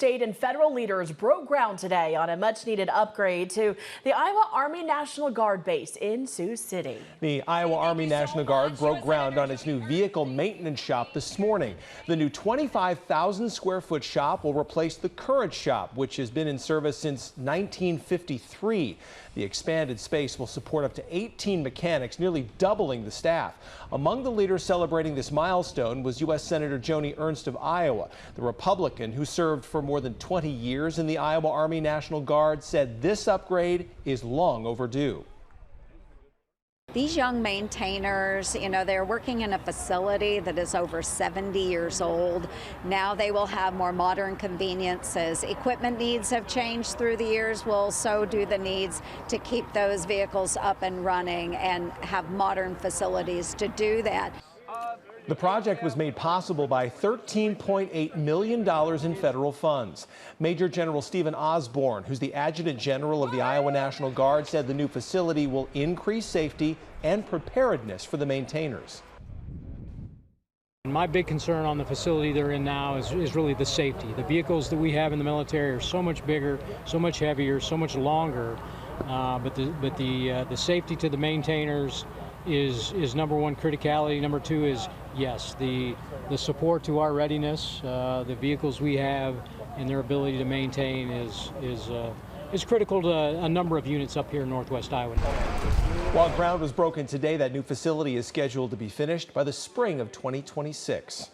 state and federal leaders broke ground today on a much-needed upgrade to the Iowa Army National Guard base in Sioux City. The Iowa Army National Guard broke ground on its new vehicle maintenance shop this morning. The new 25,000 square foot shop will replace the current shop, which has been in service since 1953. The expanded space will support up to 18 mechanics, nearly doubling the staff. Among the leaders celebrating this milestone was U.S. Senator Joni Ernst of Iowa. The Republican, who served for more than 20 years in the Iowa Army National Guard, said this upgrade is long overdue. These young maintainers, they're working in a facility that is over 70 years old. Now they will have more modern conveniences. Equipment needs have changed through the years. Well, so do the needs to keep those vehicles up and running and have modern facilities to do that. The project was made possible by $13.8 million in federal funds. Major General Stephen Osborne, who's the Adjutant General of the Iowa National Guard, said the new facility will increase safety and preparedness for the maintainers. My big concern on the facility they're in now is really the safety. The vehicles that we have in the military are so much bigger, so much heavier, so much longer, but the safety to the maintainers is number one criticality. Number two is, yes, the support to our readiness, the vehicles we have and their ability to maintain is critical to a number of units up here in Northwest Iowa. While ground was broken today, that new facility is scheduled to be finished by the spring of 2026.